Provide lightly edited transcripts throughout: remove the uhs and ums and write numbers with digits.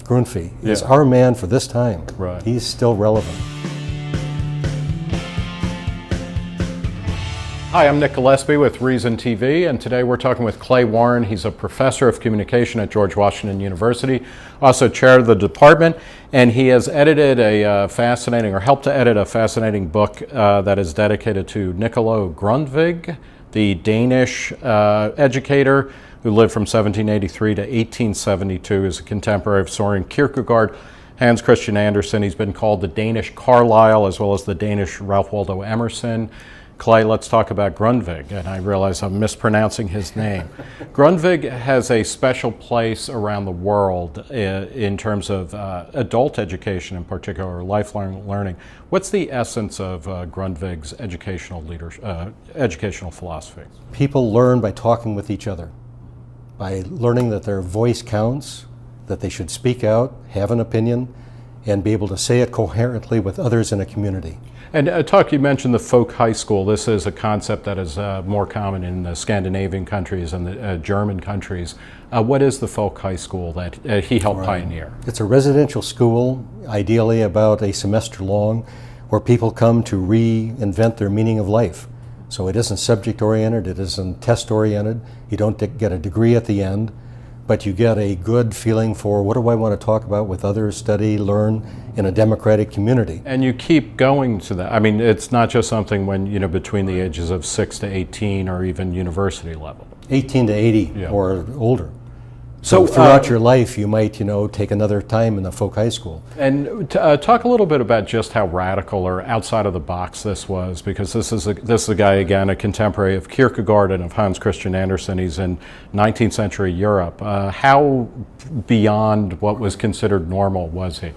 Grundtvig is our man for this time. Right. He's still relevant. Hi, I'm Nick Gillespie with Reason TV, and today we're talking with Clay Warren. He's a professor of communication at George Washington University, also chair of the department, and he has edited a fascinating, or helped to edit a fascinating book that is dedicated to Nikolaj Grundtvig, the Danish educator who lived from 1783 to 1872. Is a contemporary of Søren Kierkegaard, Hans Christian Andersen. He's been called the Danish Carlyle as well as the Danish Ralph Waldo Emerson. Clay, let's talk about Grundtvig, and I realize I'm mispronouncing his name. Grundtvig has a special place around the world in terms of adult education, in particular, lifelong learning. What's the essence of Grundtvig's educational philosophy? People learn by talking with each other, by learning that their voice counts, that they should speak out, have an opinion, and be able to say it coherently with others in a community. And you mentioned the folk high school. This is a concept that is more common in the Scandinavian countries and the German countries. What is the folk high school that he helped pioneer? It's a residential school, ideally about a semester long, where people come to reinvent their meaning of life. So it isn't subject-oriented, it isn't test-oriented. You don't get a degree at the end, but you get a good feeling for what do I want to talk about with others, study, learn in a democratic community. And you keep going to that. I mean, it's not just something when, between the ages of 6 to 18 or even university level. 18 to 80 or older. So throughout your life, you might, take another time in the folk high school. And talk a little bit about just how radical or outside of the box this was, because this is a guy, again, a contemporary of Kierkegaard and of Hans Christian Andersen. He's in 19th century Europe. How beyond what was considered normal was he?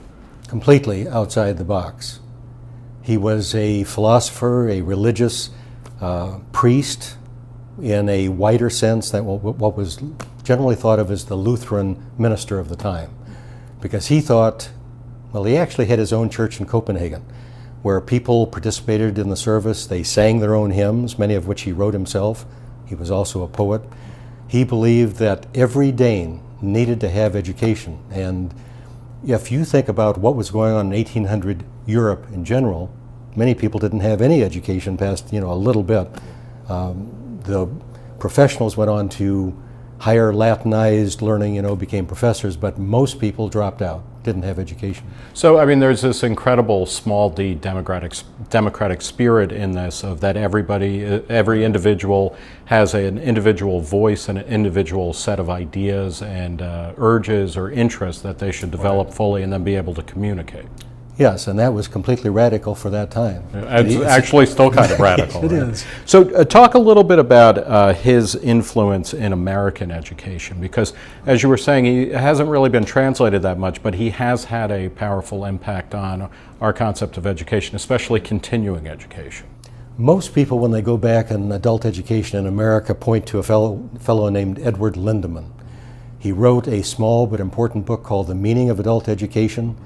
Completely outside the box. He was a philosopher, a religious priest, in a wider sense than what was generally thought of as the Lutheran minister of the time. Because he thought, he actually had his own church in Copenhagen, where people participated in the service. They sang their own hymns, many of which he wrote himself. He was also a poet. He believed that every Dane needed to have education. And if you think about what was going on in 1800 Europe in general, many people didn't have any education past, a little bit. The professionals went on to higher Latinized learning, became professors, but most people dropped out, didn't have education. So, there's this incredible small d democratic spirit in this, of that every individual has an individual voice and an individual set of ideas and urges or interests that they should develop fully and then be able to communicate. Yes, and that was completely radical for that time. It's actually still kind of radical. It is. So talk a little bit about his influence in American education, because as you were saying, he hasn't really been translated that much, but he has had a powerful impact on our concept of education, especially continuing education. Most people, when they go back in adult education in America, point to a fellow named Edward Lindemann. He wrote a small but important book called The Meaning of Adult Education.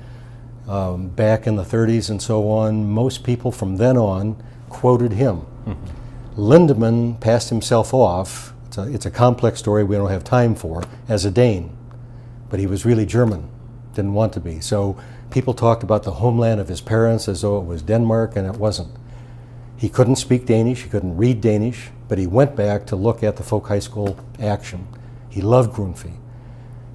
Back in the 30s and so on. Most people from then on quoted him. Mm-hmm. Lindemann passed himself off, it's a complex story we don't have time for, as a Dane. But he was really German, didn't want to be. So people talked about the homeland of his parents as though it was Denmark, and it wasn't. He couldn't speak Danish, he couldn't read Danish, but he went back to look at the folk high school action. He loved Grundtvig.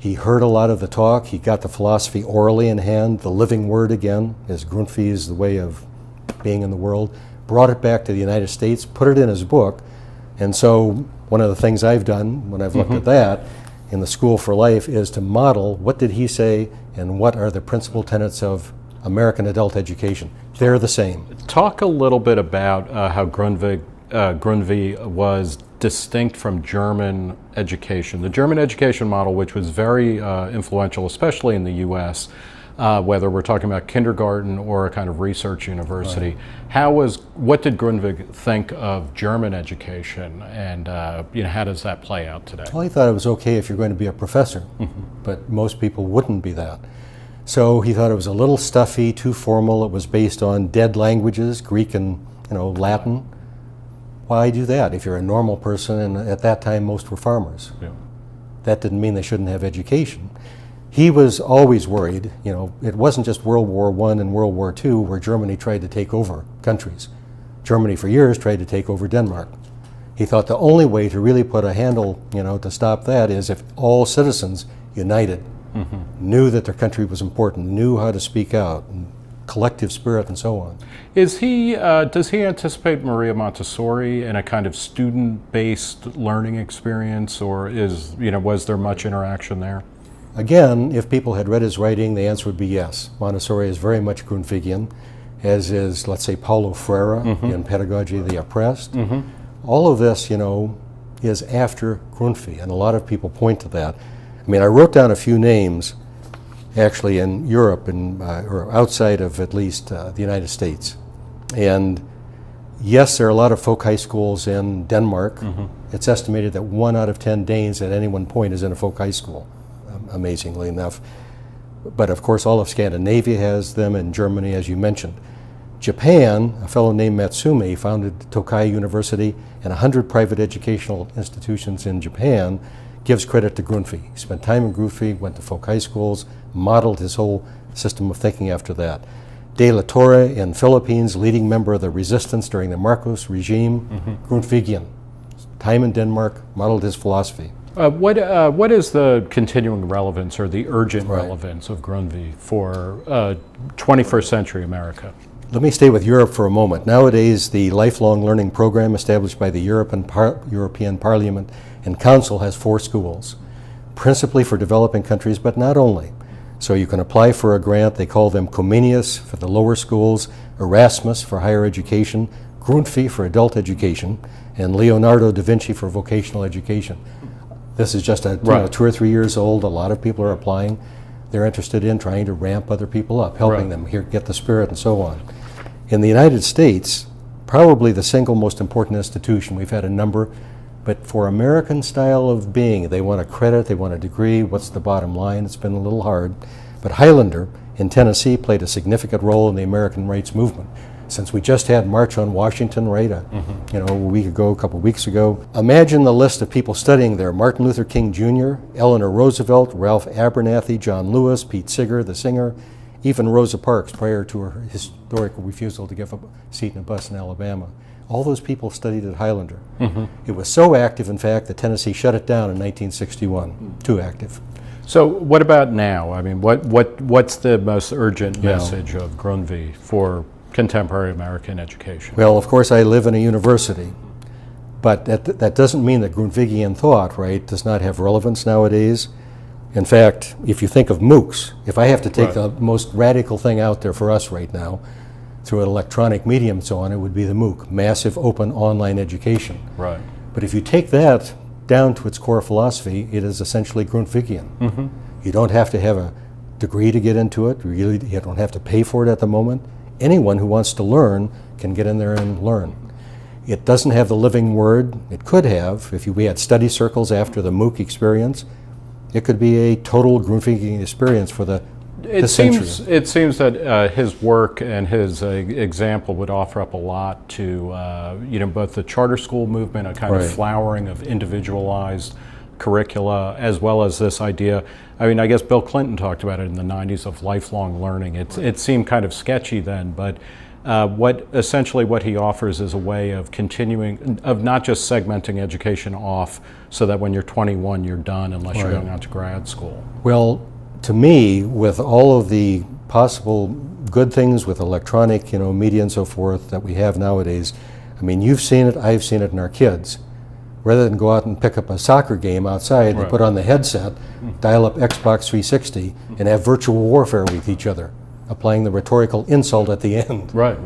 He heard a lot of the talk. He got the philosophy orally in hand, the living word again, as Grundtvig is the way of being in the world, brought it back to the United States, put it in his book. And so one of the things I've done when I've looked at that in the School for Life is to model what did he say and what are the principal tenets of American adult education. They're the same. Talk a little bit about how Grundtvig was distinct from German education. The German education model, which was very influential, especially in the U.S., whether we're talking about kindergarten or a kind of research university. Right. What did Grundtvig think of German education, and how does that play out today? Well, he thought it was okay if you're going to be a professor, but most people wouldn't be that. So he thought it was a little stuffy, too formal. It was based on dead languages, Greek and Latin. Why do that if you're a normal person? And at that time, most were farmers. Yeah. That didn't mean they shouldn't have education. He was always worried, it wasn't just World War I and World War II where Germany tried to take over countries. Germany for years tried to take over Denmark. He thought the only way to really put a handle, to stop that is if all citizens united, knew that their country was important, knew how to speak out, and collective spirit and so on. Does he anticipate Maria Montessori in a kind of student-based learning experience, or was there much interaction there? Again, if people had read his writing, the answer would be yes. Montessori is very much Grundtvigian, as is, let's say, Paulo Freire in Pedagogy of the Oppressed. All of this, is after Grundtvig, and a lot of people point to that. I mean, I wrote down a few names, actually, in Europe, or outside of at least the United States. And yes, there are a lot of folk high schools in Denmark. It's estimated that 1 out of 10 Danes at any one point is in a folk high school, amazingly enough. But of course, all of Scandinavia has them, and Germany, as you mentioned. Japan, a fellow named Matsume founded Tokai University, and 100 private educational institutions in Japan, gives credit to Grundtvig. He spent time in Grundtvig, went to folk high schools, modeled his whole system of thinking after that. De la Torre in Philippines, leading member of the resistance during the Marcos regime, Grundtvigian. Time in Denmark, modeled his philosophy. What is the continuing relevance or the urgent relevance of Grundtvig for 21st century America? Let me stay with Europe for a moment. Nowadays, the lifelong learning program established by the European Parliament and Council has 4 schools, principally for developing countries, but not only. So you can apply for a grant. They call them Comenius for the lower schools, Erasmus for higher education, Grundtvig for adult education, and Leonardo da Vinci for vocational education. This is just 2 or 3 years old. A lot of people are applying. They're interested in trying to ramp other people up, helping them here get the spirit and so on. In the United States, probably the single most important institution, we've had a number, but for American style of being, they want a credit, they want a degree, what's the bottom line? It's been a little hard. But Highlander in Tennessee played a significant role in the American rights movement. Since we just had March on Washington, right, a couple weeks ago. Imagine the list of people studying there: Martin Luther King Jr., Eleanor Roosevelt, Ralph Abernathy, John Lewis, Pete Seeger, the singer, even Rosa Parks prior to her historical refusal to give a seat in a bus in Alabama. All those people studied at Highlander. It was so active, in fact, that Tennessee shut it down in 1961. Too active. So what about now? I mean, what's the most urgent message of Grundtvig for contemporary American education? Well, of course, I live in a university, but that doesn't mean that Grundtvigian thought, right, does not have relevance nowadays. In fact, if you think of MOOCs, if I have to take the most radical thing out there for us right now, through an electronic medium and so on, it would be the MOOC, Massive Open Online Education. Right. But if you take that down to its core philosophy, it is essentially Grundtvigian. You don't have to have a degree to get into it. Really, you don't have to pay for it at the moment. Anyone who wants to learn can get in there and learn. It doesn't have the living word. It could have, if we had study circles after the MOOC experience, it could be a total Grundtvigian experience for the century. It seems that his work and his example would offer up a lot to both the charter school movement, a kind of flowering of individualized curricula, as well as this idea. I mean, I guess Bill Clinton talked about it in the 90s of lifelong learning. It seemed kind of sketchy then, but what he offers is a way of continuing, of not just segmenting education off so that when you're 21 you're done unless you're going on to grad school. Well, to me, with all of the possible good things with electronic, media and so forth that we have nowadays, I mean, you've seen it, I've seen it in our kids. Rather than go out and pick up a soccer game outside, they put on the headset, dial up Xbox 360, and have virtual warfare with each other, applying the rhetorical insult at the end. Right.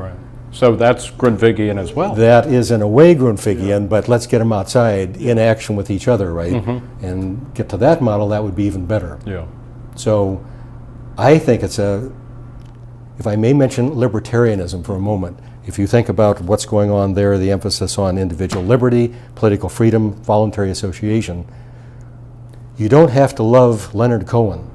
So that's Grundtvigian as well. That is in a way Grundtvigian, but let's get them outside in action with each other, right? And get to that model, that would be even better. Yeah. So I think it's if I may mention libertarianism for a moment, if you think about what's going on there, the emphasis on individual liberty, political freedom, voluntary association, you don't have to love Leonard Cohen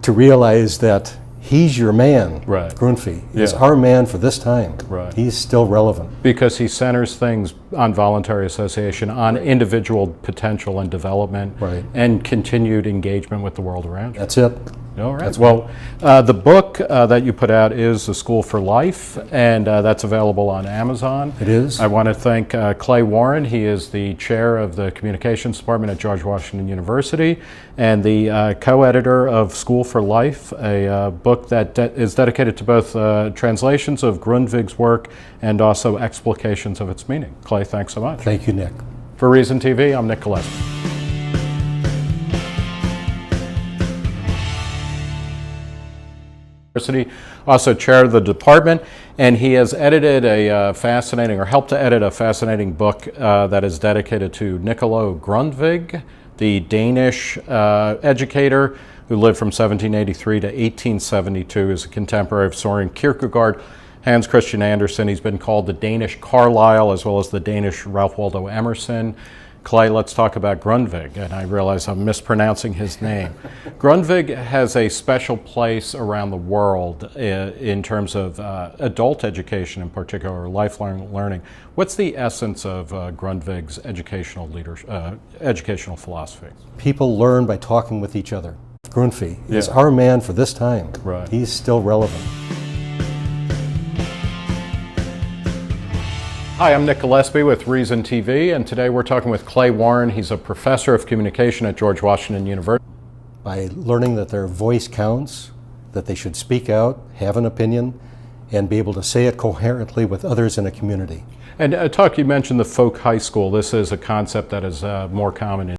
to realize that he's your man. Right. Grundtvig is Yeah. our man for this time. Right. He's still relevant. Because he centers things on voluntary association, on individual potential and development, Right. and continued engagement with the world around you. That's it. All right. Well, the book that you put out is A School for Life, and that's available on Amazon. It is. I want to thank Clay Warren. He is the chair of the communications department at George Washington University and the co-editor of School for Life, a book that is dedicated to both translations of Grundtvig's work and also explications of its meaning. Clay, thanks so much. Thank you, Nick. For Reason TV, I'm Nick Gillespie. Also chair of the department, and he has edited a fascinating, or helped to edit a fascinating book that is dedicated to Nikolaj Grundtvig, the Danish educator who lived from 1783 to 1872. Is a contemporary of Søren Kierkegaard, Hans Christian Andersen. He's been called the Danish Carlyle as well as the Danish Ralph Waldo Emerson. Clay, let's talk about Grundtvig, and I realize I'm mispronouncing his name. Grundtvig has a special place around the world in terms of adult education in particular, or lifelong learning. What's the essence of Grundtvig's educational philosophy? People learn by talking with each other. Grundtvig is Yeah. our man for this time. Right. He's still relevant. Hi, I'm Nick Gillespie with Reason TV, and today we're talking with Clay Warren. He's a professor of communication at George Washington University. By learning that their voice counts, that they should speak out, have an opinion, and be able to say it coherently with others in a community. And you mentioned the folk high school. This is a concept that is more common in